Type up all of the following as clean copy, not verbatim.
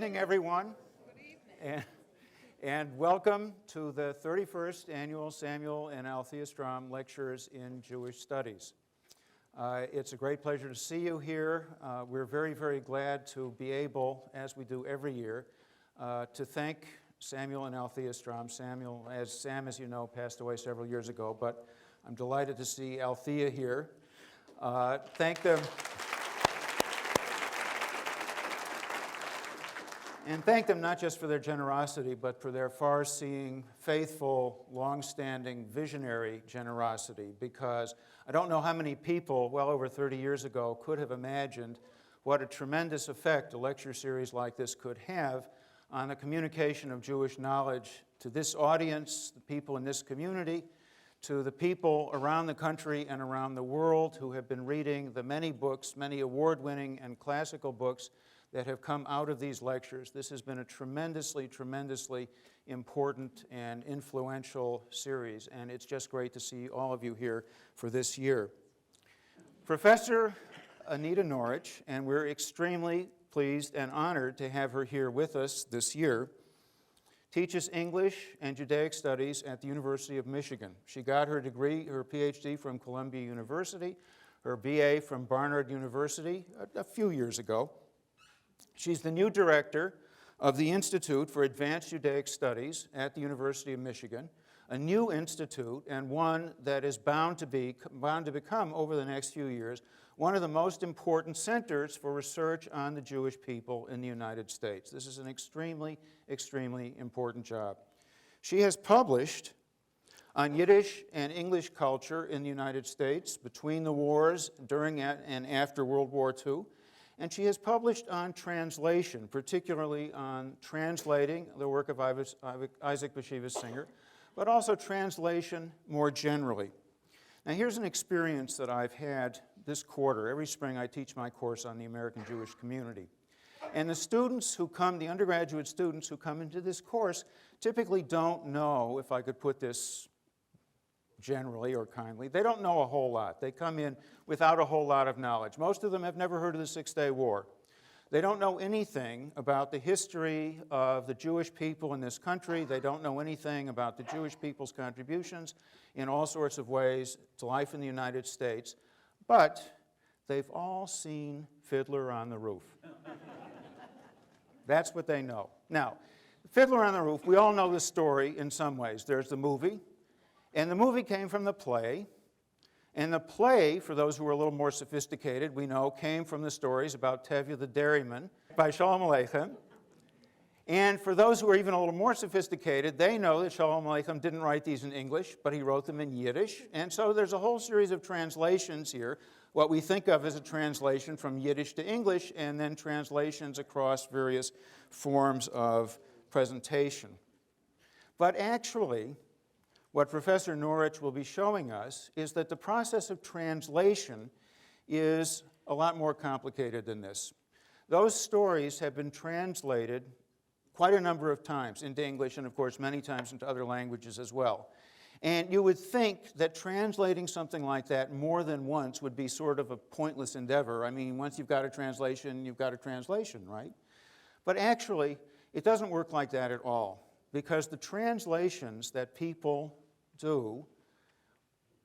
evening, everyone. And welcome to the 31st Annual Samuel and Althea Strom Lectures in Jewish Studies. It's a great pleasure to see you here. We're very, very glad to be able, as we do every year, to thank Samuel and Althea Strom. Sam, as you know, passed away several years ago, but I'm delighted to see Althea here. Thank them. And thank them not just for their generosity, but for their far-seeing, faithful, long-standing, visionary generosity, because I don't know how many people, well over 30 years ago, could have imagined what a tremendous effect a lecture series like this could have on the communication of Jewish knowledge to this audience, the people in this community, to the people around the country and around the world who have been reading the many books, many award-winning and classical books that have come out of these lectures. This has been a tremendously, tremendously important and influential series, and it's just great to see all of you here for this year. Professor Anita Norwich, and we're extremely pleased and honored to have her here with us this year, teaches English and Judaic Studies at the University of Michigan. She got her degree, her PhD from Columbia University, her BA from Barnard University a few years ago. She's the new director of the Institute for Advanced Judaic Studies at the University of Michigan, a new institute and one that is bound to become, over the next few years, one of the most important centers for research on the Jewish people in the United States. This is an extremely, extremely important job. She has published on Yiddish and English culture in the United States between the wars, during and after World War II. And she has published on translation, particularly on translating the work of Isaac Bashevis Singer, but also translation more generally. Now here's an experience that I've had this quarter. Every spring I teach my course on the American Jewish community. And the students who come, the undergraduate students who come into this course, typically don't know, if I could put this generally or kindly, they don't know a whole lot. They come in without a whole lot of knowledge. Most of them have never heard of the Six-Day War. They don't know anything about the history of the Jewish people in this country. They don't know anything about the Jewish people's contributions in all sorts of ways to life in the United States. But they've all seen Fiddler on the Roof. That's what they know. Now, Fiddler on the Roof, we all know the story in some ways. There's the movie. And the movie came from the play. And the play, for those who are a little more sophisticated, we know, came from the stories about Tevye the dairyman by Shalom Aleichem. And for those who are even a little more sophisticated, they know that Shalom Aleichem didn't write these in English, but he wrote them in Yiddish. And so there's a whole series of translations here, what we think of as a translation from Yiddish to English, and then translations across various forms of presentation. But actually, what Professor Norwich will be showing us is that the process of translation is a lot more complicated than this. Those stories have been translated quite a number of times into English and, of course, many times into other languages as well. And you would think that translating something like that more than once would be sort of a pointless endeavor. I mean, once you've got a translation, you've got a translation, right? But actually, it doesn't work like that at all, because the translations that people do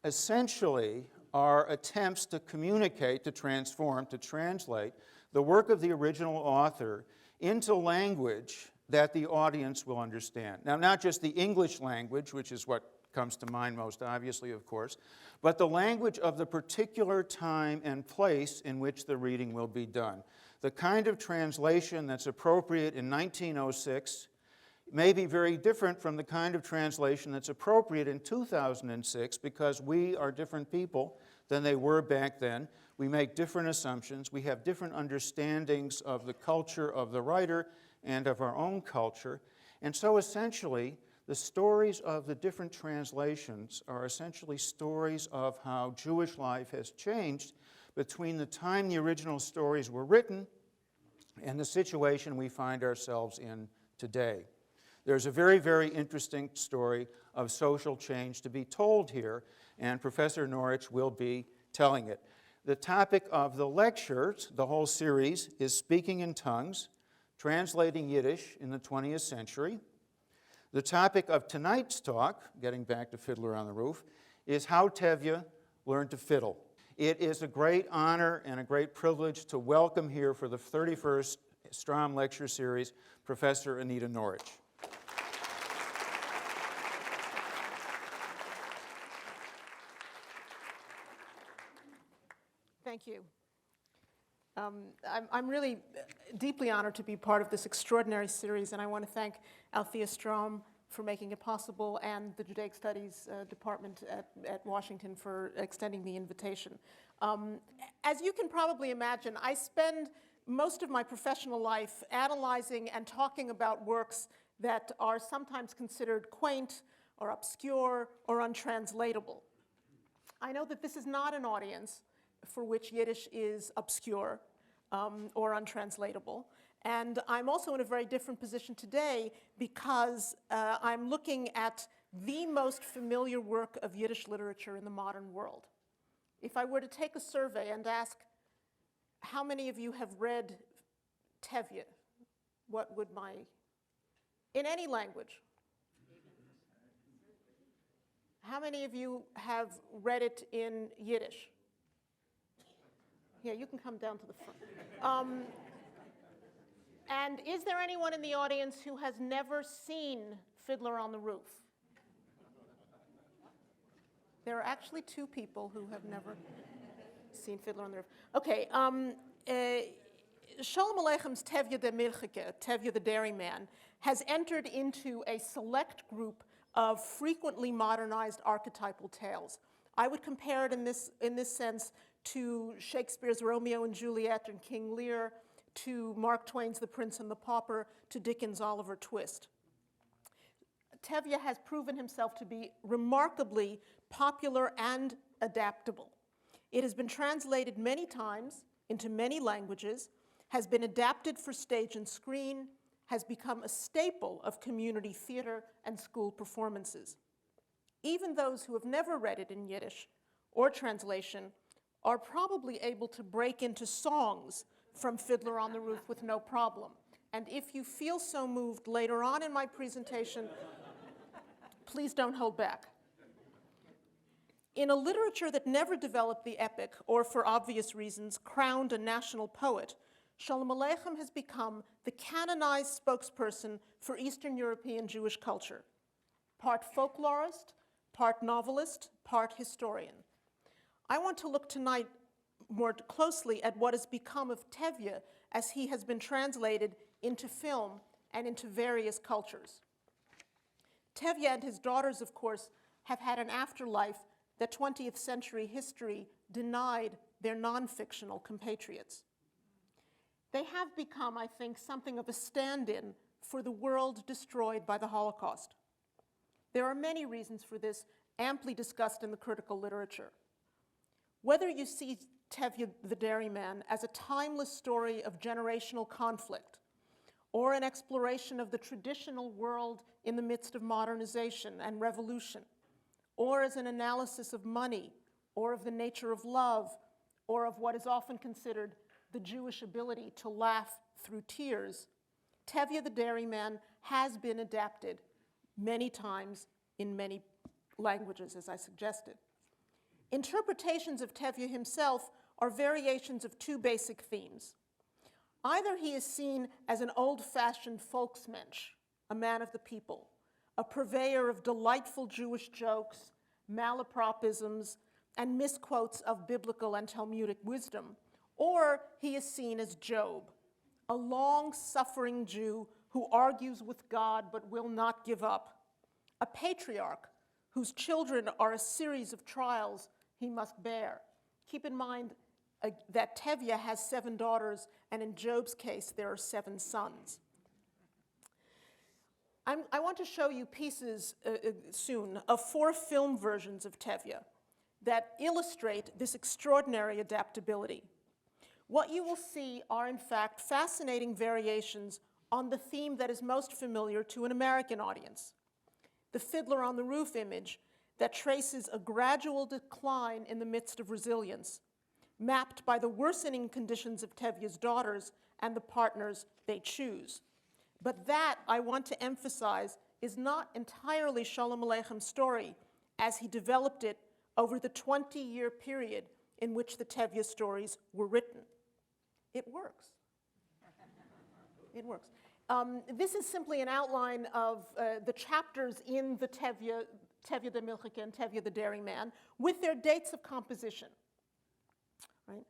essentially are attempts to communicate, to transform, to translate the work of the original author into language that the audience will understand. Now, not just the English language, which is what comes to mind most obviously, of course, but the language of the particular time and place in which the reading will be done. The kind of translation that's appropriate in 1906 may be very different from the kind of translation that's appropriate in 2006, because we are different people than they were back then. We make different assumptions. We have different understandings of the culture of the writer and of our own culture. And so essentially, the stories of the different translations are essentially stories of how Jewish life has changed between the time the original stories were written and the situation we find ourselves in today. There's a very, very interesting story of social change to be told here, and Professor Norwich will be telling it. The topic of the lectures, the whole series, is Speaking in Tongues, Translating Yiddish in the 20th Century. The topic of tonight's talk, getting back to Fiddler on the Roof, is how Tevye learned to fiddle. It is a great honor and a great privilege to welcome here for the 31st Strom Lecture Series, Professor Anita Norwich. Thank you. I'm really deeply honored to be part of this extraordinary series, and I want to thank Althea Strom for making it possible and the Judaic Studies Department at Washington for extending the invitation. As you can probably imagine, I spend most of my professional life analyzing and talking about works that are sometimes considered quaint or obscure or untranslatable. I know that this is not an audience for which Yiddish is obscure or untranslatable. And I'm also in a very different position today because I'm looking at the most familiar work of Yiddish literature in the modern world. If I were to take a survey and ask, how many of you have read Tevye? What would in any language? How many of you have read it in Yiddish? Yeah, you can come down to the front. And is there anyone in the audience who has never seen Fiddler on the Roof? There are actually two people who have never seen Fiddler on the Roof. Okay, Sholem Aleichem's Tevye the Milchike, Tevye the Dairyman, has entered into a select group of frequently modernized archetypal tales. I would compare it in this sense to Shakespeare's Romeo and Juliet and King Lear, to Mark Twain's The Prince and the Pauper, to Dickens' Oliver Twist. Tevye has proven himself to be remarkably popular and adaptable. It has been translated many times into many languages, has been adapted for stage and screen, has become a staple of community theater and school performances. Even those who have never read it in Yiddish or translation are probably able to break into songs from Fiddler on the Roof with no problem. And if you feel so moved later on in my presentation, please don't hold back. In a literature that never developed the epic, or for obvious reasons, crowned a national poet, Sholem Aleichem has become the canonized spokesperson for Eastern European Jewish culture. Part folklorist, part novelist, part historian. I want to look tonight more closely at what has become of Tevye as he has been translated into film and into various cultures. Tevye and his daughters, of course, have had an afterlife that 20th century history denied their non-fictional compatriots. They have become, I think, something of a stand-in for the world destroyed by the Holocaust. There are many reasons for this, amply discussed in the critical literature. Whether you see Tevye the Dairyman as a timeless story of generational conflict, or an exploration of the traditional world in the midst of modernization and revolution, or as an analysis of money, or of the nature of love, or of what is often considered the Jewish ability to laugh through tears, Tevye the Dairyman has been adapted many times in many languages, as I suggested. Interpretations of Tevye himself are variations of two basic themes. Either he is seen as an old-fashioned folksmensch, a man of the people, a purveyor of delightful Jewish jokes, malapropisms, and misquotes of biblical and Talmudic wisdom, or he is seen as Job, a long-suffering Jew who argues with God but will not give up, a patriarch whose children are a series of trials he must bear. Keep in mind that Tevye has 7 daughters, and in Job's case, there are 7 sons. I want to show you pieces soon of 4 film versions of Tevye that illustrate this extraordinary adaptability. What you will see are, in fact, fascinating variations on the theme that is most familiar to an American audience, the Fiddler on the Roof image that traces a gradual decline in the midst of resilience, mapped by the worsening conditions of Tevye's daughters and the partners they choose. But that, I want to emphasize, is not entirely Shalom Aleicham's story as he developed it over the 20-year period in which the Tevye stories were written. It works. It works. This is simply an outline of the chapters in the Tevye the Milchike and Tevye the Dairyman, with their dates of composition. Right?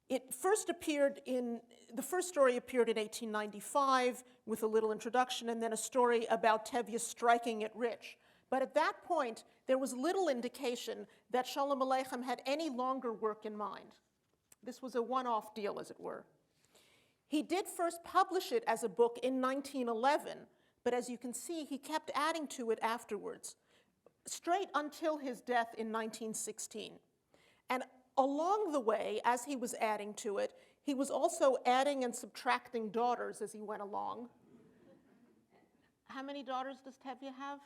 It first appeared the first story appeared in 1895 with a little introduction, and then a story about Tevye striking it rich. But at that point, there was little indication that Shalom Aleichem had any longer work in mind. This was a one-off deal, as it were. He did first publish it as a book in 1911, but as you can see, he kept adding to it afterwards, straight until his death in 1916. And along the way, as he was adding to it, he was also adding and subtracting daughters as he went along. How many daughters does Tevye have?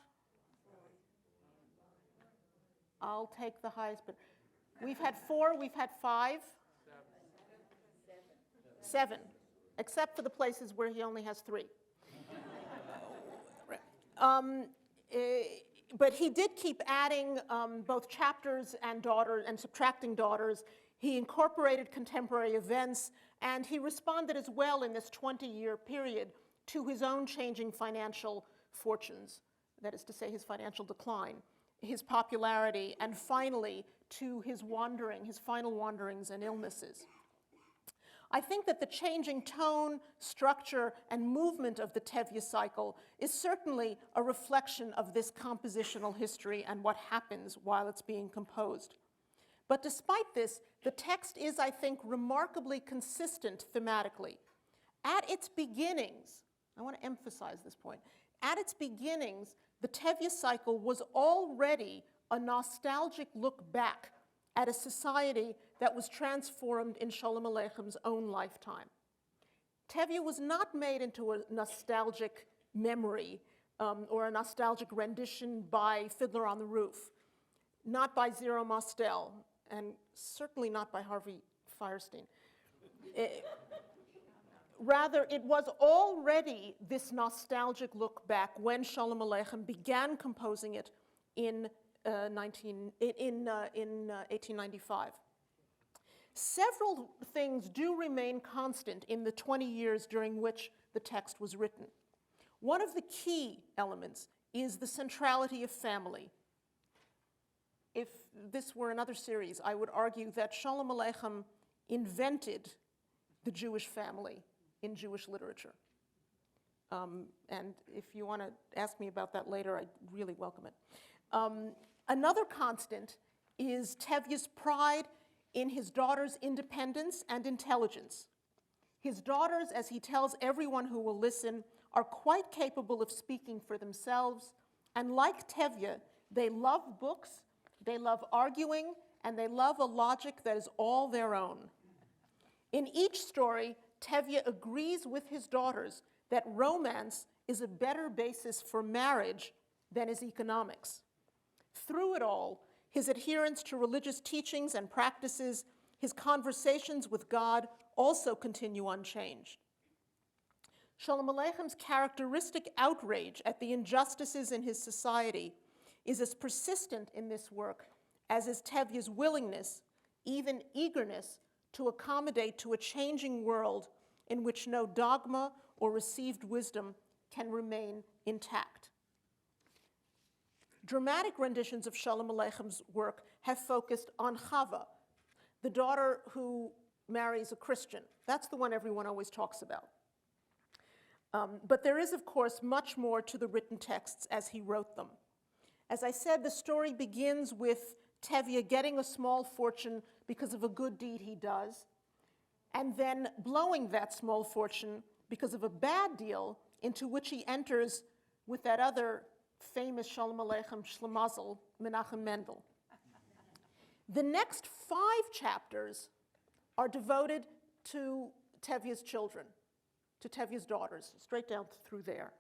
I'll take the highest, but we've had 4, we've had 5. 7, except for the places where he only has 3. But he did keep adding both chapters and daughters and subtracting daughters. He incorporated contemporary events, and he responded as well in this 20-year period to his own changing financial fortunes, that is to say, his financial decline, his popularity, and finally to his final wanderings and illnesses. I think that the changing tone, structure, and movement of the Tevye cycle is certainly a reflection of this compositional history and what happens while it's being composed. But despite this, the text is, I think, remarkably consistent thematically. At its beginnings, I want to emphasize this point, at its beginnings, the Tevye cycle was already a nostalgic look back at a society that was transformed in Shalom Aleicham's own lifetime. Tevye was not made into a nostalgic memory or a nostalgic rendition by Fiddler on the Roof, not by Zero Mostel, and certainly not by Harvey Fierstein. Rather, it was already this nostalgic look back when Shalom Aleichem began composing it in 1895. Several things do remain constant in the 20 years during which the text was written. One of the key elements is the centrality of family. If this were another series, I would argue that Shalom Aleichem invented the Jewish family in Jewish literature. And if you want to ask me about that later, I'd really welcome it. Another constant is Tevye's pride in his daughter's independence and intelligence. His daughters, as he tells everyone who will listen, are quite capable of speaking for themselves, and like Tevye, they love books, they love arguing, and they love a logic that is all their own. In each story, Tevye agrees with his daughters that romance is a better basis for marriage than is economics. Through it all, his adherence to religious teachings and practices, his conversations with God also continue unchanged. Shalom Aleicham's characteristic outrage at the injustices in his society is as persistent in this work as is Tevye's willingness, even eagerness, to accommodate to a changing world in which no dogma or received wisdom can remain intact. Dramatic renditions of Shalom Aleicham's work have focused on Chava, the daughter who marries a Christian. That's the one everyone always talks about. But there is, of course, much more to the written texts as he wrote them. As I said, the story begins with Tevye getting a small fortune because of a good deed he does, and then blowing that small fortune because of a bad deal into which he enters with that other famous Shalom Aleichem Shlemazel, Menachem Mendel. The next 5 chapters are devoted to Tevye's children, to Tevye's daughters, straight down through there.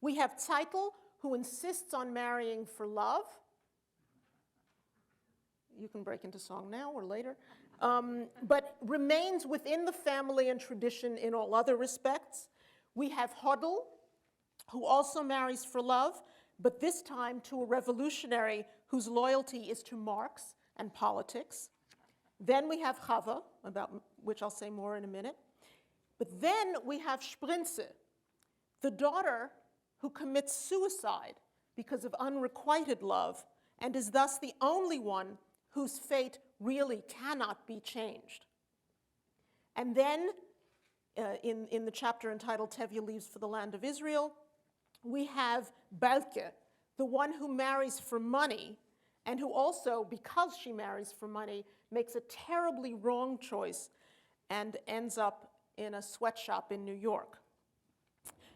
We have Tzeitel, who insists on marrying for love. You can break into song now or later. but remains within the family and tradition in all other respects. We have Fiddle, who also marries for love, but this time to a revolutionary whose loyalty is to Marx and politics. Then we have Tevye, about which I'll say more in a minute. But then we have Sprinze, the daughter who commits suicide because of unrequited love and is thus the only one whose fate really cannot be changed. And then in the chapter entitled Tevye Leaves for the Land of Israel, we have Belke, the one who marries for money and who also, because she marries for money, makes a terribly wrong choice and ends up in a sweatshop in New York.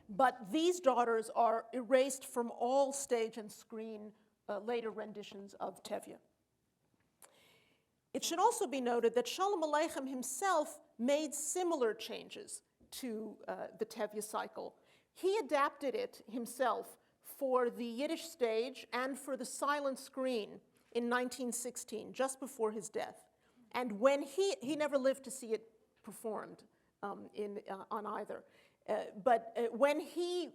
But these daughters are erased from all stage and screen later renditions of Tevye. It should also be noted that Shalom Aleichem himself made similar changes to the Tevye cycle. He adapted it himself for the Yiddish stage and for the silent screen in 1916, just before his death. And when he never lived to see it performed on either. But when he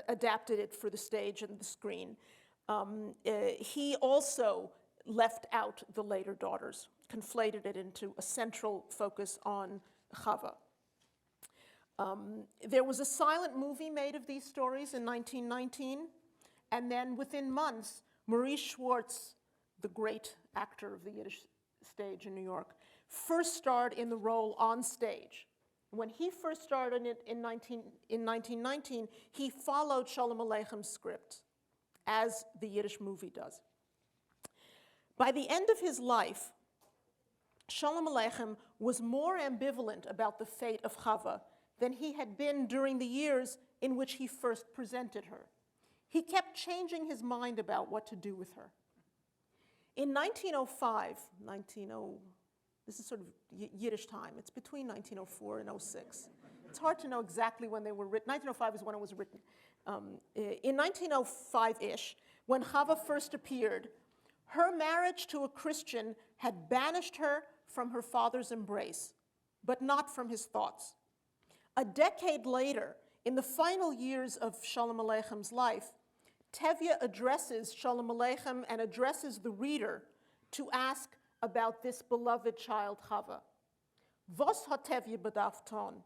adapted it for the stage and the screen, he also left out the later daughters, conflated it into a central focus on Tevye. There was a silent movie made of these stories in 1919, and then within months, Maurice Schwartz, the great actor of the Yiddish stage in New York, first starred in the role on stage. When he first starred in it in 1919, he followed Shalom Aleichem's script, as the Yiddish movie does. By the end of his life, Shalom Aleichem was more ambivalent about the fate of Tevye than he had been during the years in which he first presented her. He kept changing his mind about what to do with her. In 1905, this is sort of Yiddish time. It's between 1904 and 06. It's hard to know exactly when they were written. 1905 is when it was written. In 1905-ish, when Tevye first appeared, her marriage to a Christian had banished her from her father's embrace, but not from his thoughts. A decade later, in the final years of Shalom Aleicham's life, Tevye addresses Shalom Aleichem and addresses the reader to ask about this beloved child Tevye. Was hat Tevye bedarf tun?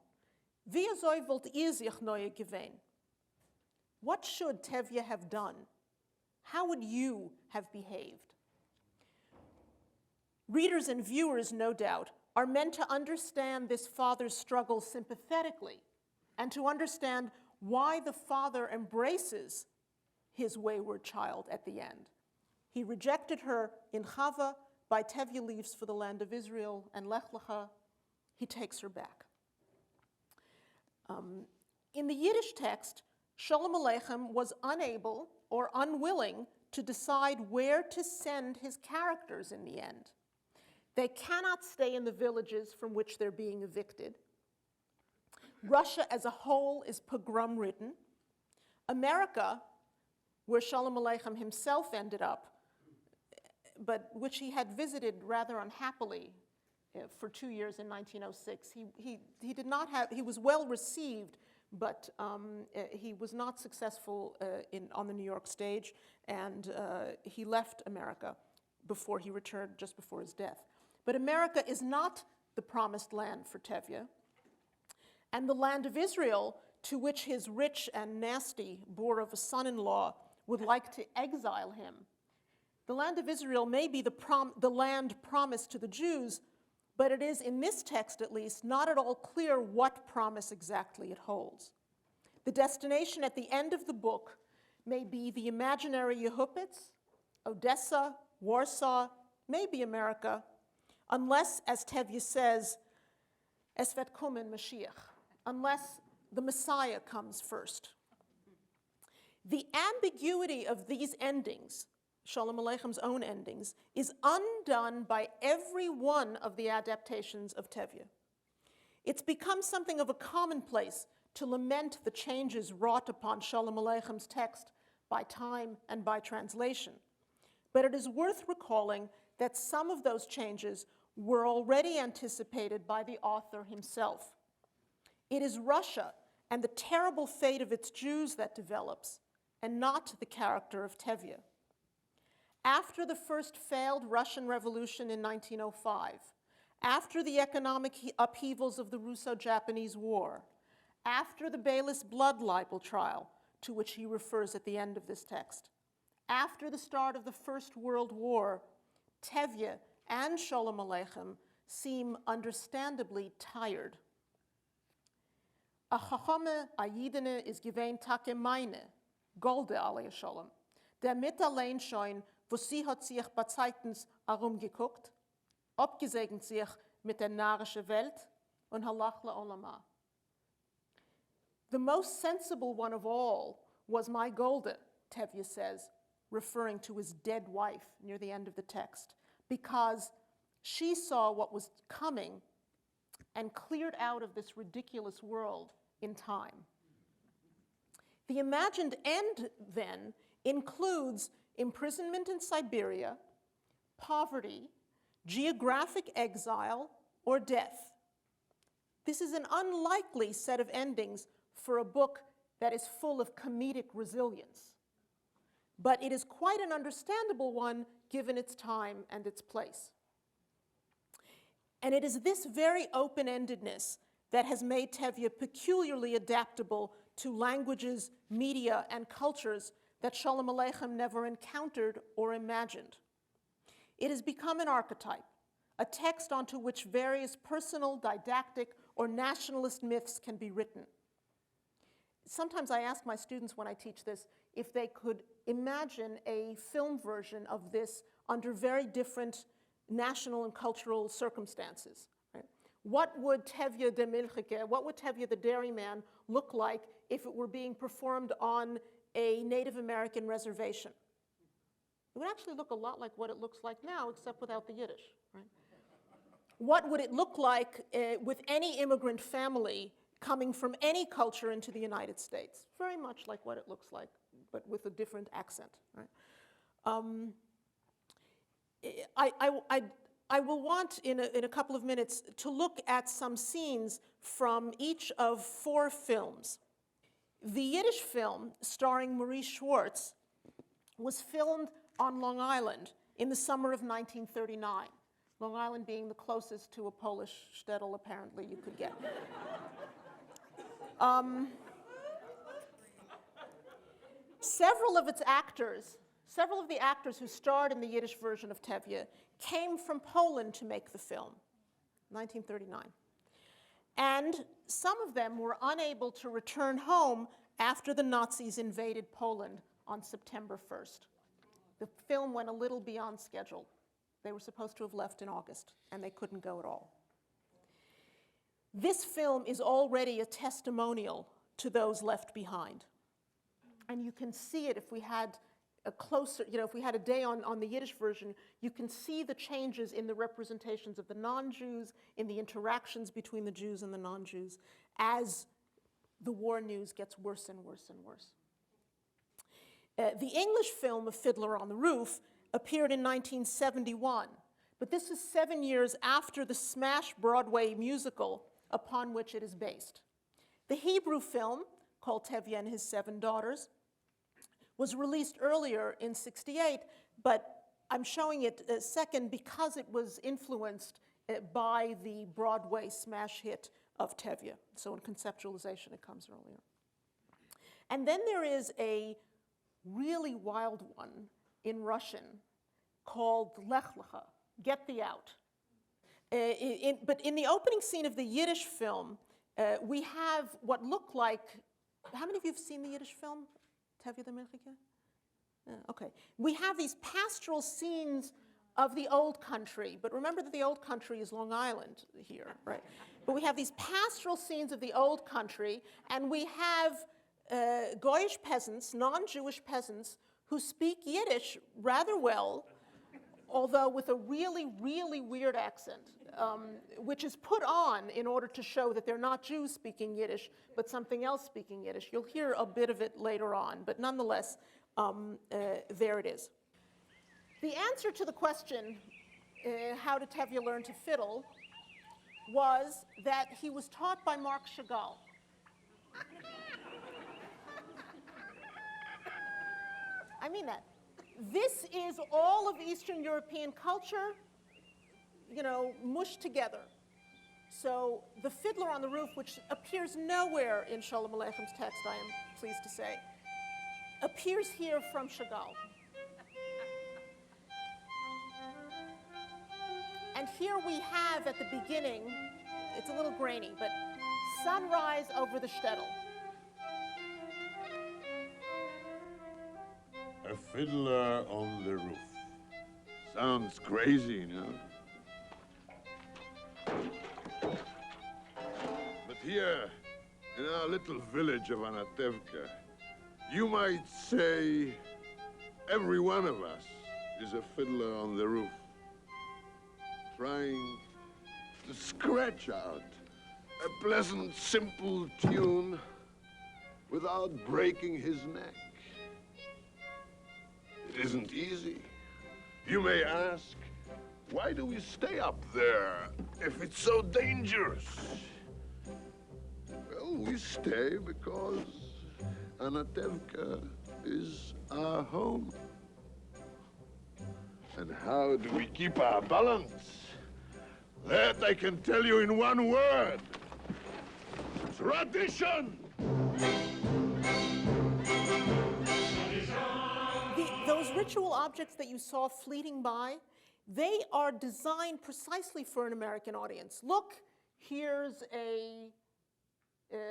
Wie soll wollt ihr sich neue gewähnen? What should Tevye have done? How would you have behaved? Readers and viewers, no doubt, are meant to understand this father's struggle sympathetically and to understand why the father embraces his wayward child at the end. He rejected her in Tevye. By Tevye Leaves for the Land of Israel and Lech Lecha, he takes her back. In the Yiddish text, Shalom Aleichem was unable or unwilling to decide where to send his characters in the end. They cannot stay in the villages from which they're being evicted. Russia as a whole is pogrom-ridden. America, where Shalom Aleichem himself ended up, but which he had visited rather unhappily for 2 years in 1906. He was well received, but he was not successful on the New York stage, and he left America before he returned, just before his death. But America is not the promised land for Tevye, and the land of Israel, to which his rich and nasty boor of a son-in-law would like to exile him. The land of Israel may be the land promised to the Jews, but it is, in this text at least, not at all clear what promise exactly it holds. The destination at the end of the book may be the imaginary Yehupitz, Odessa, Warsaw, maybe America, unless, as Tevye says, Es vet kommen Mashiach, unless the Messiah comes first. The ambiguity of these endings, Shalom Aleicham's own endings, is undone by every one of the adaptations of Tevye. It's become something of a commonplace to lament the changes wrought upon Shalom Aleicham's text by time and by translation. But it is worth recalling that some of those changes were already anticipated by the author himself. It is Russia and the terrible fate of its Jews that develops, and not the character of Tevye. After the first failed Russian Revolution in 1905, after the economic upheavals of the Russo-Japanese War, after the Baylis blood libel trial, to which he refers at the end of this text, after the start of the First World War, Tevye and Sholem Aleichem seem understandably tired. A chachame, a yidene, is gewein take meine, golde alei Sholem, der mit allein schon, wo sie hat sich bei Zeitens herumgeguckt, abgesegnet sich mit der narische Welt und halach la'olama. The most sensible one of all was my Golde, Tevye says, referring to his dead wife near the end of the text, because she saw what was coming and cleared out of this ridiculous world in time. The imagined end, then, includes imprisonment in Siberia, poverty, geographic exile, or death. This is an unlikely set of endings for a book that is full of comedic resilience. But it is quite an understandable one given its time and its place. And it is this very open-endedness that has made Tevye peculiarly adaptable to languages, media, and cultures that Sholem Aleichem never encountered or imagined. It has become an archetype, a text onto which various personal, didactic, or nationalist myths can be written. Sometimes I ask my students when I teach this if they could imagine a film version of this under very different national and cultural circumstances. Right? What would Tevye de Milchike, what would Tevye the Dairyman look like if it were being performed on a Native American reservation? It would actually look a lot like what it looks like now, except without the Yiddish. Right? What would it look like with any immigrant family coming from any culture into the United States? Very much like what it looks like, but with a different accent. Right? I will want in a couple of minutes to look at some scenes from each of 4 films. The Yiddish film, starring Maurice Schwartz, was filmed on Long Island in the summer of 1939. Long Island being the closest to a Polish shtetl, apparently, you could get. Several of the actors who starred in the Yiddish version of Tevye came from Poland to make the film, 1939. And some of them were unable to return home after the Nazis invaded Poland on September 1st. The film went a little beyond schedule. They were supposed to have left in August, and they couldn't go at all. This film is already a testimonial to those left behind. And you can see it if we had a closer, if we had a day on the Yiddish version, you can see the changes in the representations of the non-Jews, in the interactions between the Jews and the non-Jews, as the war news gets worse and worse and worse. The English film of Fiddler on the Roof appeared in 1971, but this is 7 years after the smash Broadway musical upon which it is based. The Hebrew film, called Tevye and His 7 Daughters, was released earlier in '68, but I'm showing it second because it was influenced by the Broadway smash hit of Tevye. So in conceptualization, it comes earlier. And then there is a really wild one in Russian called Lech Lecha, Get Thee Out. But in the opening scene of the Yiddish film, we have what look like, how many of you have seen the Yiddish film? Tevye the Milchike? Okay. We have these pastoral scenes of the old country, but remember that the old country is Long Island here, right? But we have these pastoral scenes of the old country, and we have Goyish peasants, non-Jewish peasants, who speak Yiddish rather well, although with a really, really weird accent, which is put on in order to show that they're not Jews speaking Yiddish, but something else speaking Yiddish. You'll hear a bit of it later on, but nonetheless, there it is. The answer to the question, How Did Tevye Learn to Fiddle, was that he was taught by Marc Chagall. I mean that. This is all of Eastern European culture, mushed together. So the Fiddler on the Roof, which appears nowhere in Sholem Aleichem's text, I am pleased to say, appears here from Chagall. And here we have at the beginning, it's a little grainy, but sunrise over the shtetl. A fiddler on the roof. Sounds crazy, no? But here, in our little village of Anatevka, you might say every one of us is a fiddler on the roof, trying to scratch out a pleasant, simple tune without breaking his neck. It isn't easy. You may ask, why do we stay up there if it's so dangerous? Well, we stay because Anatevka is our home. And how do we keep our balance? That I can tell you in one word. Tradition! Those ritual objects that you saw fleeting by, they are designed precisely for an American audience. Look, here's a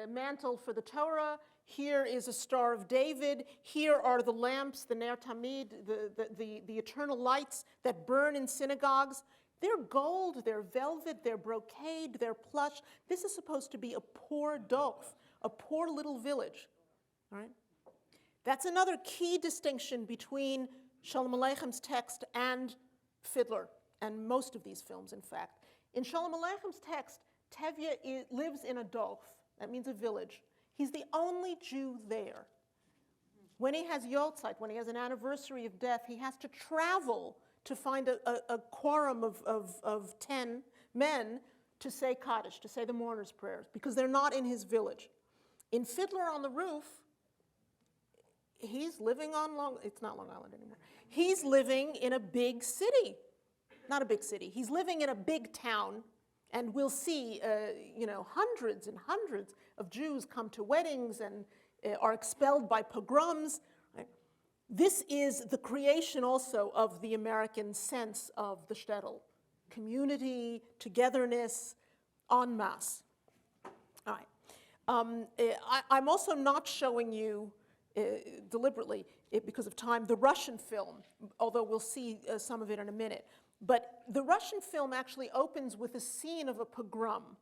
mantle for the Torah. Here is a Star of David. Here are the lamps, the Ner Tamid, the eternal lights that burn in synagogues. They're gold, they're velvet, they're brocade, they're plush. This is supposed to be a poor dof, a poor little village. All right? That's another key distinction between Sholem Aleichem's text and Fiddler, and most of these films, in fact. In Sholem Aleichem's text, Tevye lives in a dof. That means a village. He's the only Jew there. When he has Yotzeit, when he has an anniversary of death, he has to travel to find a quorum of 10 men to say Kaddish, to say the mourner's prayers, because they're not in his village. In Fiddler on the Roof, he's living on it's not Long Island anymore. He's living in a big city. Not a big city. He's living in a big town, and we'll see, hundreds and hundreds of Jews come to weddings and are expelled by pogroms. Right? This is the creation also of the American sense of the shtetl. Community, togetherness, en masse. All right. I'm also not showing you deliberately, because of time, the Russian film, although we'll see some of it in a minute. But the Russian film actually opens with a scene of a pogrom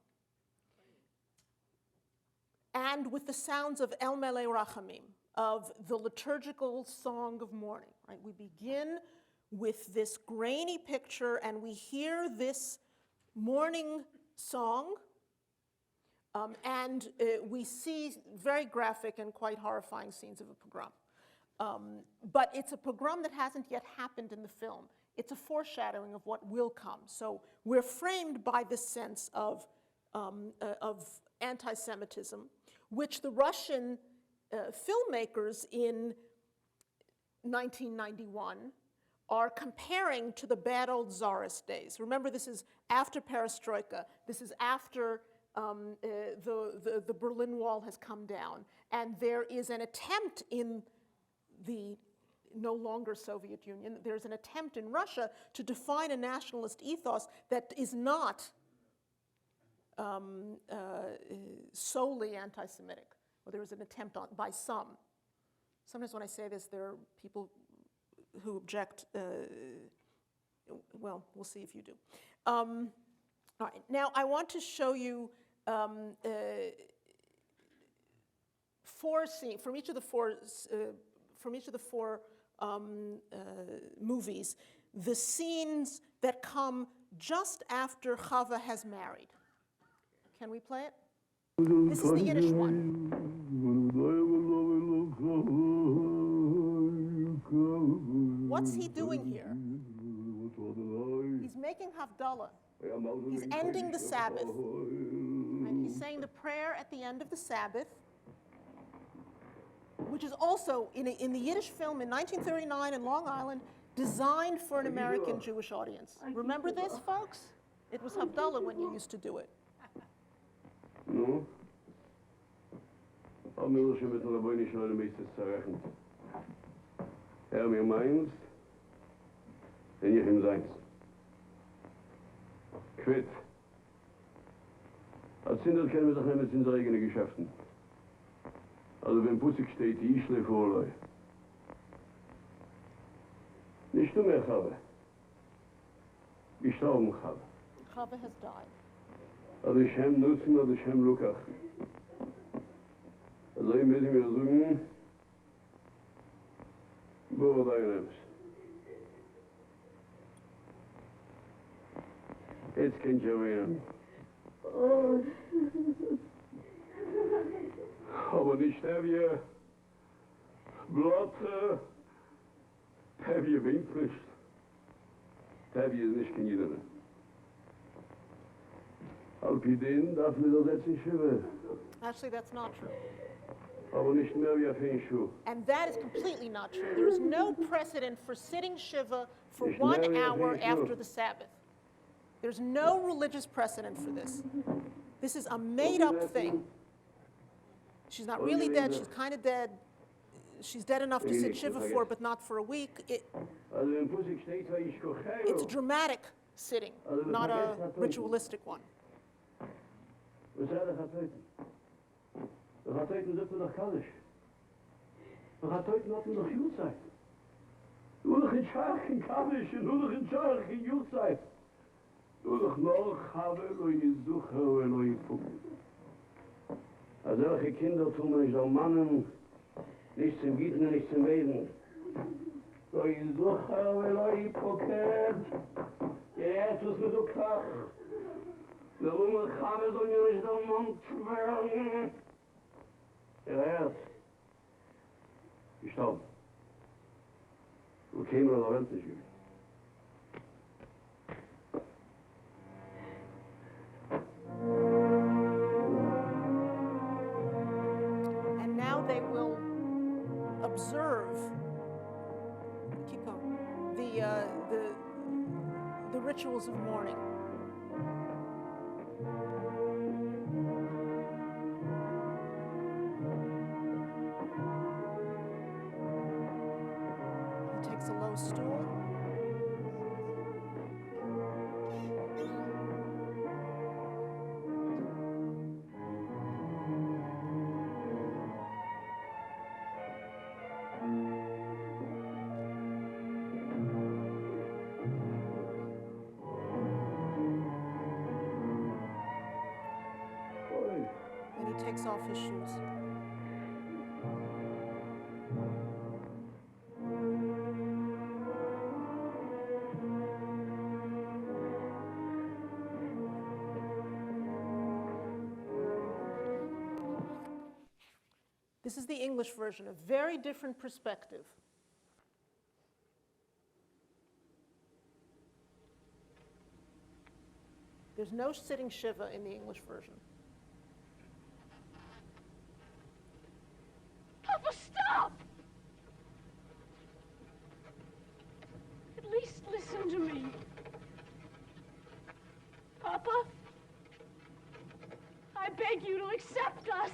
and with the sounds of El Mele Rachamim, of the liturgical song of mourning. Right? We begin with this grainy picture, and we hear this mourning song, and we see very graphic and quite horrifying scenes of a pogrom. But it's a pogrom that hasn't yet happened in the film. It's a foreshadowing of what will come. So we're framed by this sense of anti-Semitism, which the Russian filmmakers in 1991 are comparing to the bad old Tsarist days. Remember, this is after Perestroika. This is after the Berlin Wall has come down. And there is an attempt in the no longer Soviet Union, there's an attempt in Russia to define a nationalist ethos that is not solely anti-Semitic. Well, there is an attempt by some. Sometimes when I say this, there are people who object. Well, we'll see if you do. All right. Now, I want to show you four scenes from each of the four movies, the scenes that come just after Chava has married. Can we play it? This is the Yiddish one. What's he doing here? He's making Havdalah. He's ending the Sabbath. And he's saying the prayer at the end of the Sabbath, which is also in the Yiddish film in 1939 in Long Island, designed for an American Jewish audience. Remember this, folks? It was Havdalah when you used to do it. No. Haben wir schon mit einer Rabbinische Leute meistens zerrechnet. Herr, mir meins, denn ich ihm seins. Quitt. Als Kinder kennen wir doch nicht mit unseren eigenen Geschäften. Also wenn Pussig steht, ich schläfe vor euch. Nicht du mehr habe. Gestorben habe. Chava has died. Also ich hem nutzen oder ich hem lukach. Also ich muss mir sagen, wo da nimmst. Jetzt könnt ihr weinen. Aber nicht Tevye, Blut, Tevye Windpflicht. Tevye ist nicht kein Jeder. Alpideen darf nicht ersetzen Schippe. Actually, that's not true. Aber nicht mehr wie auf einen Schuh. And that is completely not true. There is no precedent for sitting Shiva for 1 hour after the Sabbath. There's no religious precedent for this. This is a made-up thing. She's not really dead, she's kind of dead. She's dead enough to sit Shiva for, but not for a week. It's a dramatic sitting, not a ritualistic one. We zeiden gaat eten. We gaan eten dat we nog Kaddish. We gaan eten dat we nog Jood zijn. Doe nog een jaar geen Kaddish en doe nog een jaar geen Jood zijn. Doe nog hebben en je zoeken en je fokken. Als elke kinder tun wir nicht an Mannen, nicht zum Gieten und nicht zum Wesen. So je zoeken en je fokken. Je hebt ons met elkaar. De jongen gaan we zo niet de mond verwerken. Je hebt. Gestorben. Hoe kämen we naar Welt nicht über? And now they will observe, keep going, the rituals of mourning. He takes a low stool. And he takes off his shoes. This is the English version, a very different perspective. There's no sitting Shiva in the English version. Papa, stop! At least listen to me. Papa, I beg you to accept us.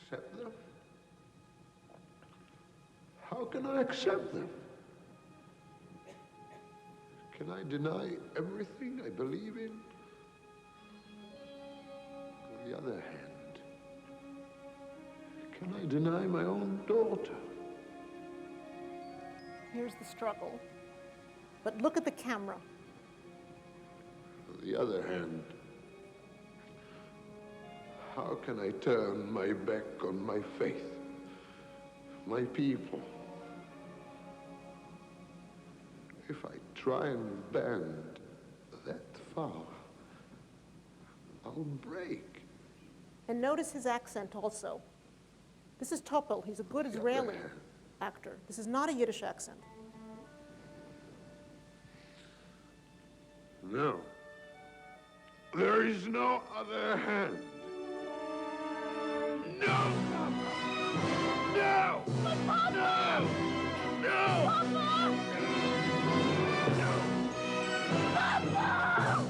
Accept them? How can I accept them? Can I deny everything I believe in? On the other hand, can I deny my own daughter? Here's the struggle. But look at the camera. On the other hand, how can I turn my back on my faith, my people? If I try and bend that far, I'll break. And notice his accent also. This is Topol. He's a good Israeli actor. This is not a Yiddish accent. No. There is no other hand. No! Papa! No! No! No!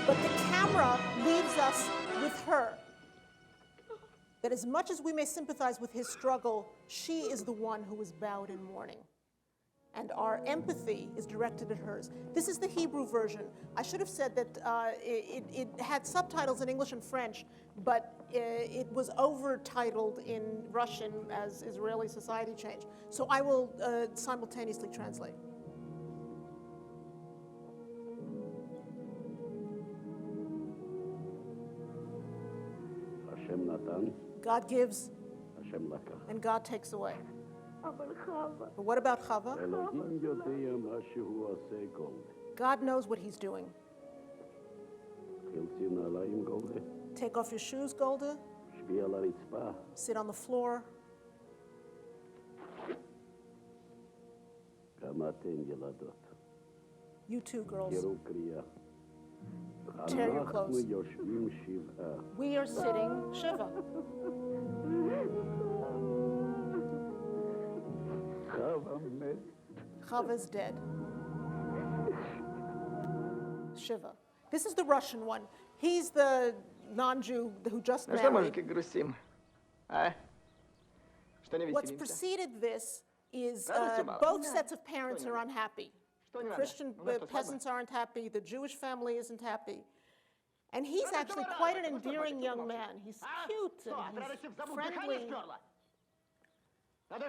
But the camera leaves us with her. That as much as we may sympathize with his struggle, she is the one who is bowed in mourning. And our empathy is directed at hers. This is the Hebrew version. I should have said that it had subtitles in English and French, but it was overtitled in Russian as Israeli society changed. So I will simultaneously translate. Hashem Natan, God gives Hashem Lakach. and God takes away. אבל חווה. But what about Chava? Elohim יודע מה שהוא עושה גולדה. God knows what he's doing. חילצי נעליים גולדה, Take off your shoes, Golda. שבי על הרצפה, Sit on the floor. גם אתן ילדות. You too, girls. קראו קריאה. Tear your אנחנו clothes. יושבים שבעה. We are sitting Shiva. חווה מת. Chava's dead. Shiva. This is the Russian one. He's the non-Jew who just Ну что, married. мужики, грустим? А? Что не What's веселимся? preceded this is Радости мало. both sets of parents are unhappy. Что The не надо? Christian У нас тут свадьба. peasants aren't happy. The Jewish family isn't happy. And he's actually quite an endearing young man. He's cute and he's friendly. And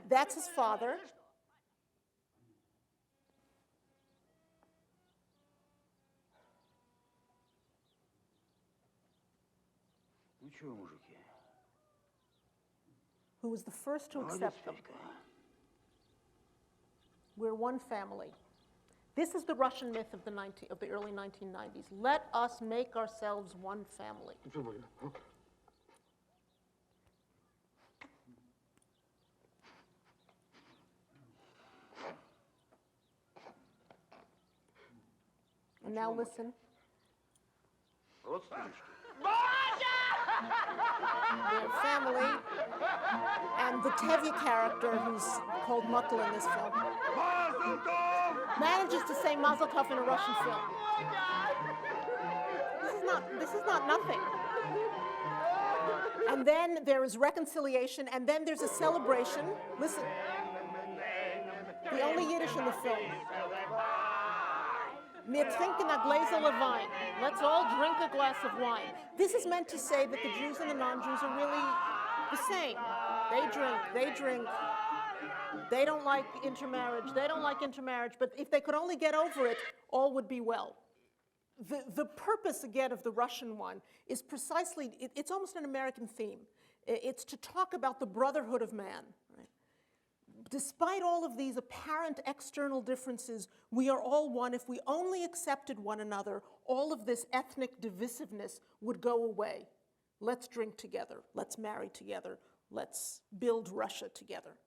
that's his father. Ну чё, мужики? Who was the first to accept them. We're one family. This is the Russian myth of the early 1990s. Let us make ourselves one family. And now listen. Their family and the Tevye character, who's called Mutl in this film, manages to say Mazel Tov in a Russian film. This is not nothing. And then there is reconciliation, and then there's a celebration. Listen, the only Yiddish in the film. Wir trinken a Gläser Wein. Let's all drink a glass of wine. This is meant to say that the Jews and the non-Jews are really the same. They drink. They don't like intermarriage. But if they could only get over it, all would be well. The purpose, again, of the Russian one is precisely, it's almost an American theme. It's to talk about the brotherhood of man. Right? Despite all of these apparent external differences, we are all one. If we only accepted one another, all of this ethnic divisiveness would go away. Let's drink together. Let's marry together. Let's build Russia together.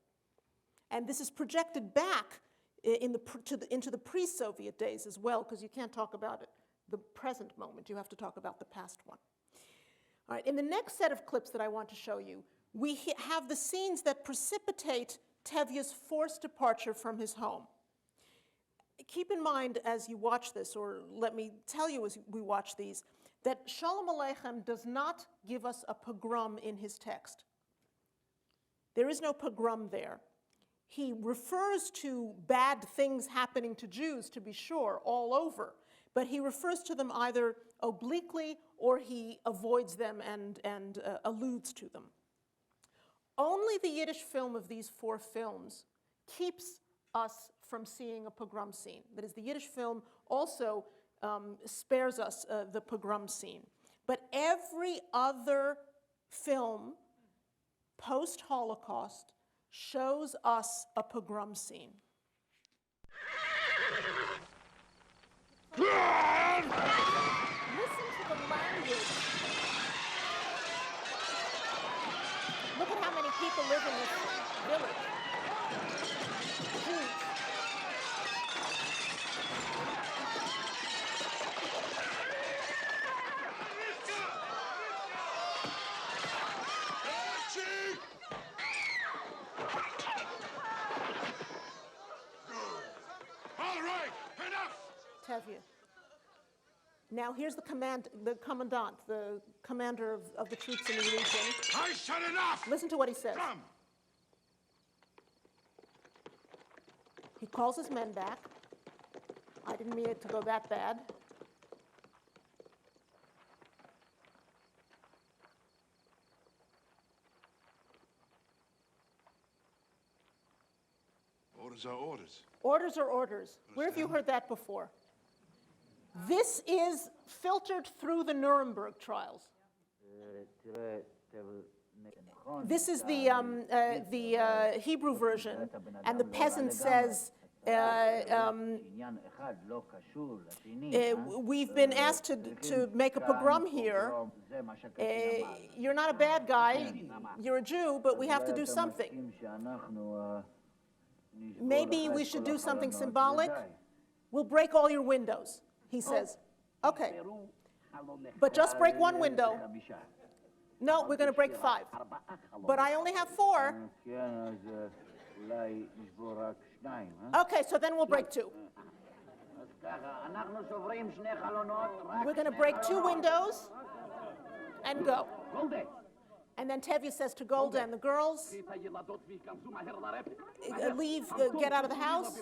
And this is projected back into the pre-Soviet days as well, because you can't talk about it, the present moment. You have to talk about the past one. All right, in the next set of clips that I want to show you, we have the scenes that precipitate Tevye's forced departure from his home. Keep in mind as you watch this, or let me tell you as we watch these, that Shalom Aleichem does not give us a pogrom in his text. There is no pogrom there. He refers to bad things happening to Jews, to be sure, all over, but he refers to them either obliquely or he avoids them and alludes to them. Only the Yiddish film of these four films keeps us from seeing a pogrom scene. That is, the Yiddish film also spares us the pogrom scene. But every other film post-Holocaust shows us a pogrom scene. Listen to the language. Look at people live in this village. Jews. All right, enough! Tevye. Now here's the commandant, the commander of the troops in the region. I said enough! Listen to what he says. Come! He calls his men back. I didn't mean it to go that bad. Orders are orders. Orders are orders. Where have you heard that before? This is filtered through the Nuremberg trials. This is the Hebrew version, and the peasant says, we've been asked to make a pogrom here. You're not a bad guy, you're a Jew, but we have to do something. Maybe we should do something symbolic. We'll break all your windows, he says. Okay, but just break one window. No, we're going to break 5. But I only have 4. Okay, so then we'll break 2. We're going to break 2 windows and go. And then Tevye says to Golda and the girls, leave, get out of the house.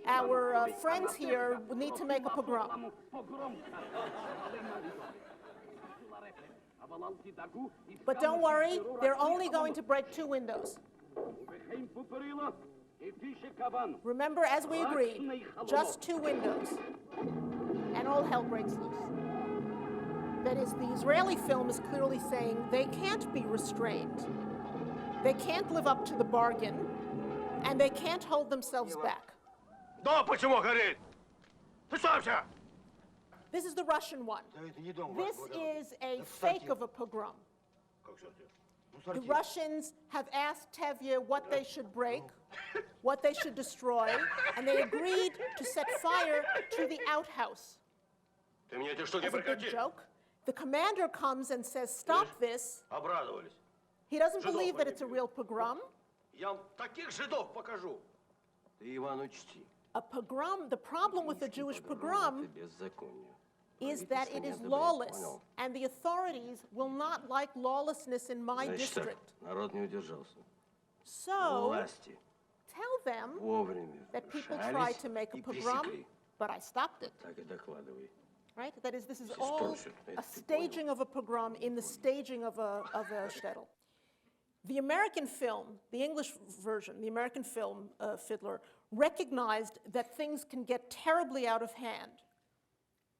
Our friends here need to make a pogrom. But don't worry, they're only going to break 2 windows. Remember, as we agreed, just 2 windows, and all hell breaks loose. That is, the Israeli film is clearly saying they can't be restrained, they can't live up to the bargain, and they can't hold themselves back. This is the Russian one. This is a fake of a pogrom. The Russians have asked Tevye what they should break, what they should destroy, and they agreed to set fire to the outhouse. As a big joke. The commander comes and says, stop this. He doesn't believe that it's a real pogrom. A pogrom, the problem with the Jewish pogrom is that it is lawless, and the authorities will not like lawlessness in my district. So, tell them that people tried to make a pogrom, but I stopped it. Right? That is, this is all a staging of a pogrom in the staging of a shtetl. The American film, the English version, the American film, Fiddler, recognized that things can get terribly out of hand,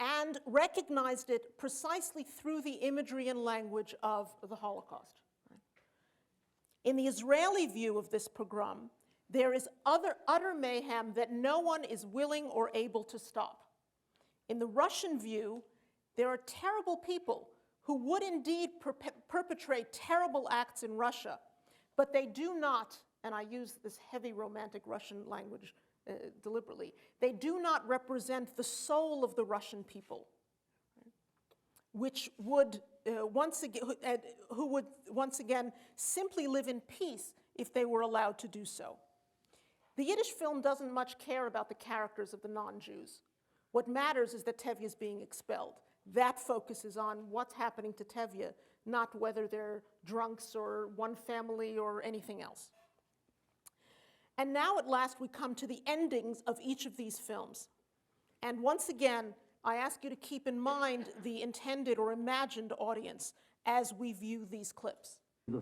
and recognized it precisely through the imagery and language of the Holocaust. In the Israeli view of this pogrom, there is utter mayhem that no one is willing or able to stop. In the Russian view, there are terrible people who would indeed perpetrate terrible acts in Russia, but they do not, and I use this heavy romantic Russian language deliberately, they do not represent the soul of the Russian people, which would who would once again simply live in peace if they were allowed to do so. The Yiddish film doesn't much care about the characters of the non-Jews. What matters is that Tevye is being expelled. That focuses on what's happening to Tevye, not whether they're drunks or one family or anything else. And now at last we come to the endings of each of these films. And once again, I ask you to keep in mind the intended or imagined audience as we view these clips. In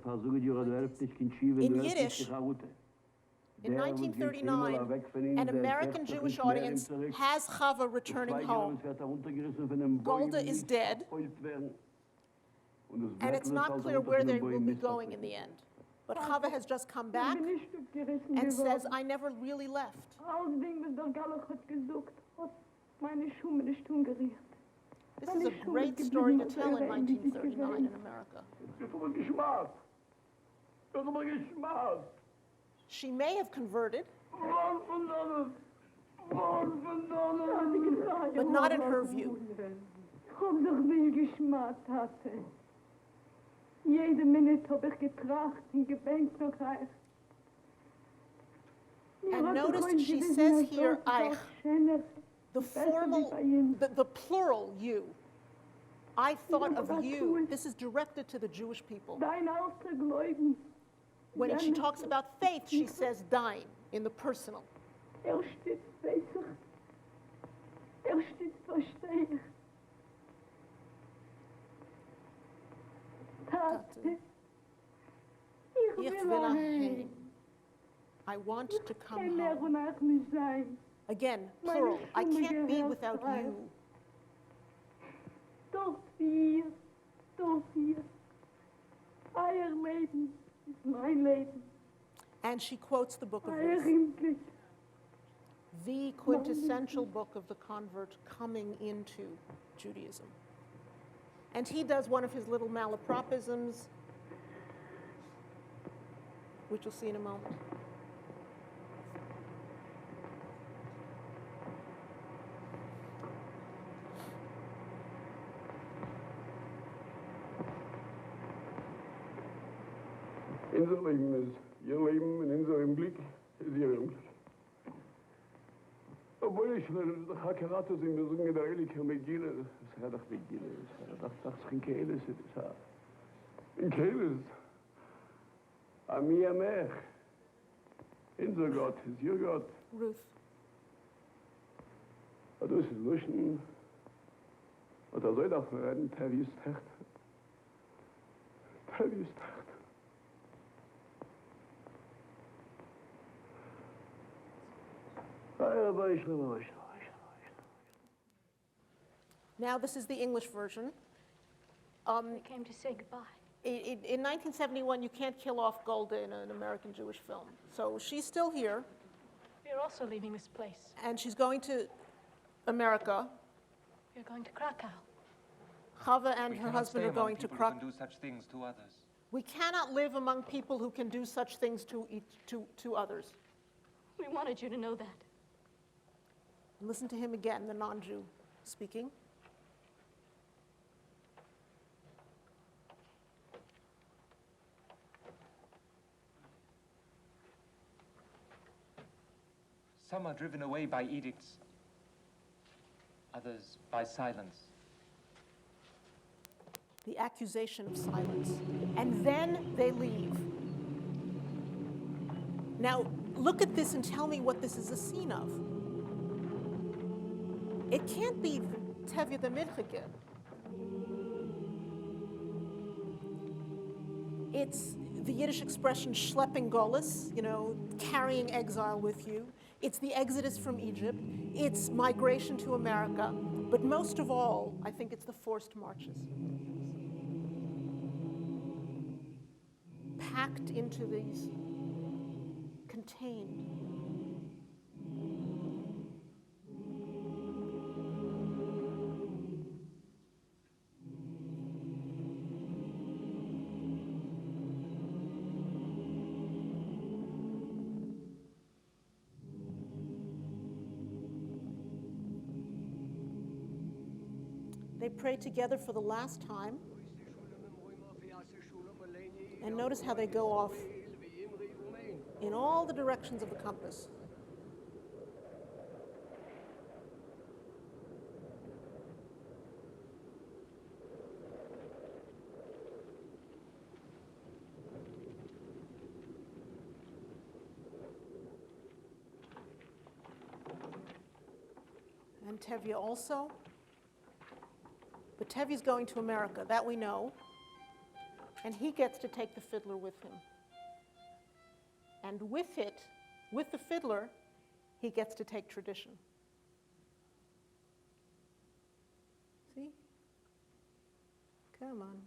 Yiddish, in 1939, an American Jewish audience has Chava returning home. Golda is dead, and it's not clear where they will be going in the end. But Chava has just come back and says, I never really left. This is a great story to tell in 1939 in America. aber Geschmack. She may have converted, Wort von Donner. Wort von Donner. but not in her view. Komm doch nicht Geschmack, Tate. Jede Minute hab ich getracht und gebänkt noch euch. And notice she says here, Eich, the formal, the plural you. I thought of you. This is directed to the Jewish people. Dein Auftrag leugnen. When she talks about faith, she says dein in the personal. Steht besser. Steht verstehe. Tate. Ich Ich will will heim. heim. I want to come Kein mehr home. von euch nicht sein. Again, plural. I can't be without you. Doch wir. Euer Leben ist mein Leben. And she quotes the book of Euer Ruth, Endlich. the quintessential book of the convert coming into Judaism. And he does one of his little malapropisms, which you'll see in a moment. Unser Leben ist ihr Leben und unser Blick ist ihr Blick. Obwohl ich Hakeratus in der Sunge der Elike Megille, das hat doch Megille, das hat doch Schinkeles, das hat. In Keles, a mir mehr. Unser Gott ist ihr Gott. Ruth. Und das ist Luschen. Und da soll doch werden, Tevye ist Hecht. Tevye ist Hecht. Now, this is the English version. I came to say goodbye. In 1971, you can't kill off Golda in an American Jewish film. So she's still here, We're also leaving this place. and she's going to America. We're going to Krakow. Chava and We her cannot husband stay are going among to people who Krakow. can do such things to others. We cannot live among people who can do such things to others. We wanted you to know that. Listen to him again, the non-Jew speaking. Some are driven away by edicts, others by silence. The accusation of silence. And then they leave. Now, look at this and tell me what this is a scene of. It can't be Tevye the Midchike. It's the Yiddish expression schlepping golus, carrying exile with you. It's the exodus from Egypt. It's migration to America. But most of all, I think it's the forced marches. Packed into these, contained. They pray together for the last time. And notice how they go off in all the directions of the compass. And Tevye also. But Tevye's going to America, that we know. And he gets to take the fiddler with him. And with it, with the fiddler, he gets to take tradition. See? Come on.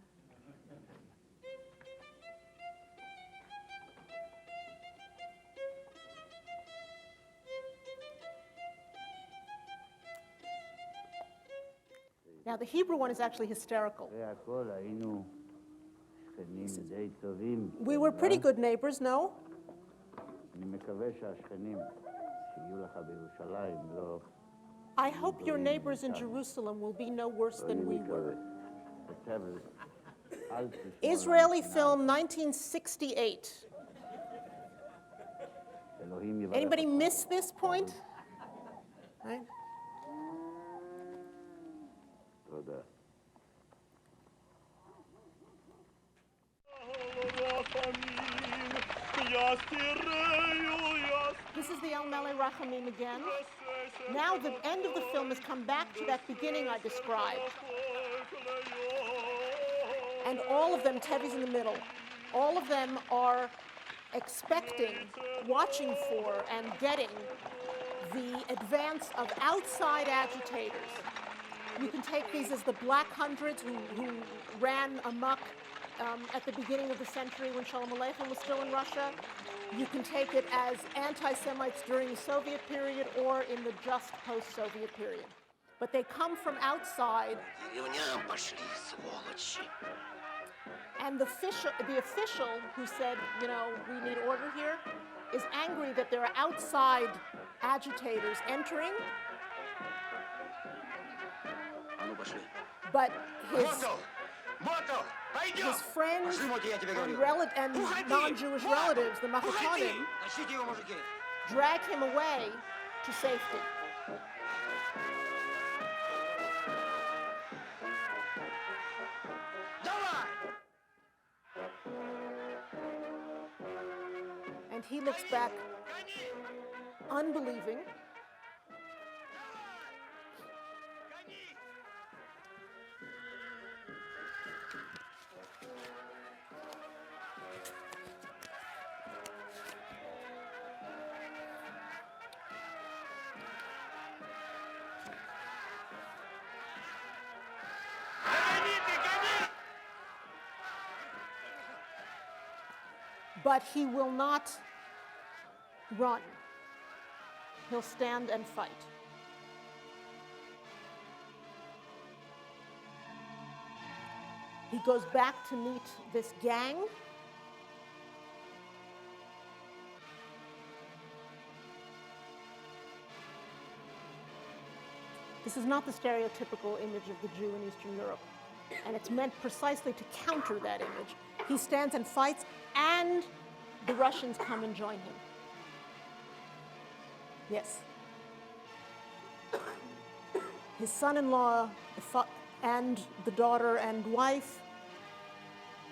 Now, the Hebrew one is actually hysterical. שכנים די טובים. We were pretty good neighbors, no? אני מקווה שהשכנים שיהיו לך בירושלים לא... I hope your neighbors in Jerusalem will be no worse than we were. Israeli film 1968. Anybody miss this point? Right? תודה. This is the El Mele Rachamim again. Now the end of the film has come back to that beginning I described. And all of them, Tevye's in the middle, all of them are expecting, watching for, and getting the advance of outside agitators. You can take these as the Black Hundreds who ran amok at the beginning of the century when Shalom Aleichem was still in Russia. You can take it as anti-Semites during the Soviet period or in the just post-Soviet period. But they come from outside. And the official who said, you know, we need order here, is angry that there are outside agitators entering. But his friends and non-Jewish relatives, the Machatonim, drag him away to safety. And he looks back unbelieving. But he will not run. He'll stand and fight. He goes back to meet this gang. This is not the stereotypical image of the Jew in Eastern Europe, and it's meant precisely to counter that image. He stands and fights, and the Russians come and join him. Yes. His son-in-law and the daughter and wife,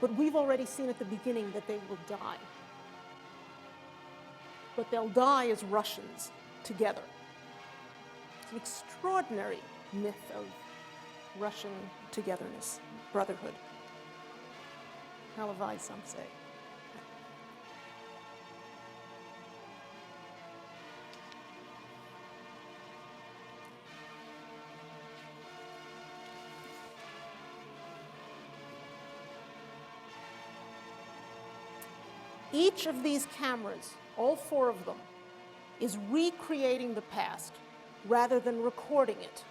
but we've already seen at the beginning that they will die. But they'll die as Russians together. It's an extraordinary myth of Russian togetherness, brotherhood. Halavai, some say. Each of these cameras, all four of them, is recreating the past rather than recording it.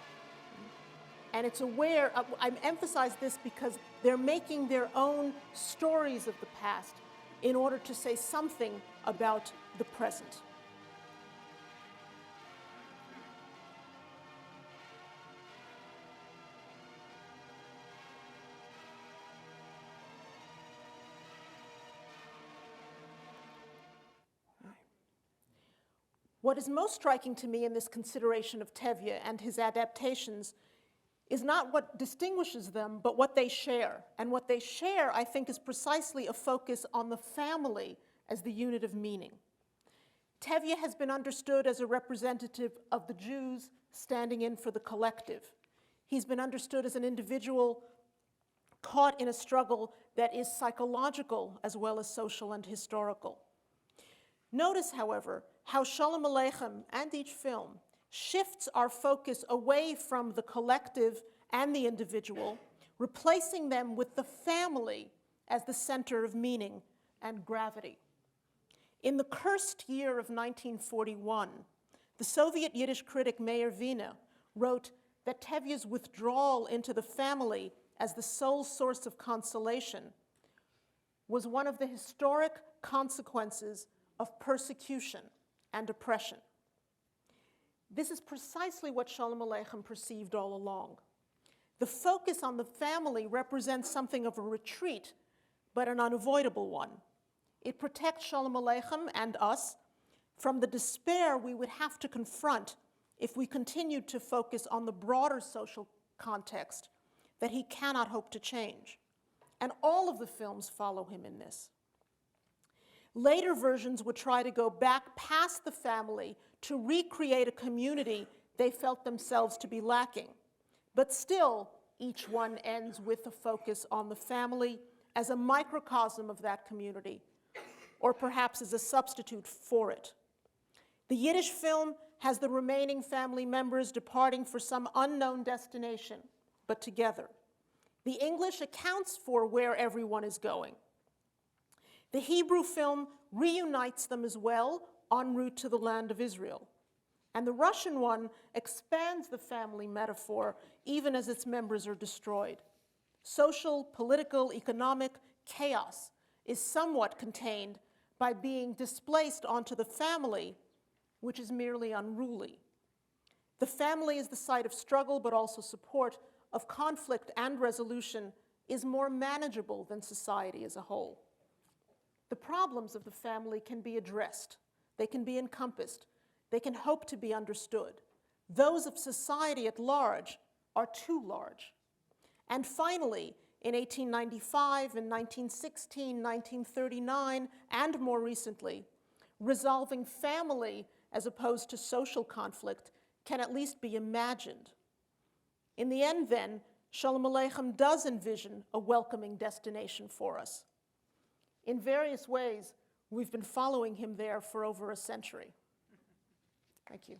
And it's aware, I emphasize this because they're making their own stories of the past in order to say something about the present. What is most striking to me in this consideration of Tevye and his adaptations is not what distinguishes them, but what they share. And what they share, I think, is precisely a focus on the family as the unit of meaning. Tevye has been understood as a representative of the Jews standing in for the collective. He's been understood as an individual caught in a struggle that is psychological as well as social and historical. Notice, however, how Shalom Aleichem and each film shifts our focus away from the collective and the individual, replacing them with the family as the center of meaning and gravity. In the cursed year of 1941, the Soviet Yiddish critic Meir Wiener wrote that Tevye's withdrawal into the family as the sole source of consolation was one of the historic consequences of persecution and oppression. This is precisely what Shalom Aleichem perceived all along. The focus on the family represents something of a retreat, but an unavoidable one. It protects Shalom Aleichem and us from the despair we would have to confront if we continued to focus on the broader social context that he cannot hope to change. And all of the films follow him in this. Later versions would try to go back past the family to recreate a community they felt themselves to be lacking. But still, each one ends with a focus on the family as a microcosm of that community, or perhaps as a substitute for it. The Yiddish film has the remaining family members departing for some unknown destination, but together. The English accounts for where everyone is going. The Hebrew film reunites them as well en route to the land of Israel. And the Russian one expands the family metaphor even as its members are destroyed. Social, political, economic chaos is somewhat contained by being displaced onto the family, which is merely unruly. The family is the site of struggle, but also support, of conflict and resolution, is more manageable than society as a whole. The problems of the family can be addressed. They can be encompassed. They can hope to be understood. Those of society at large are too large. And finally, in 1895, in 1916, 1939, and more recently, resolving family as opposed to social conflict can at least be imagined. In the end, then, Shalom Aleichem does envision a welcoming destination for us. In various ways, we've been following him there for over a century. Thank you.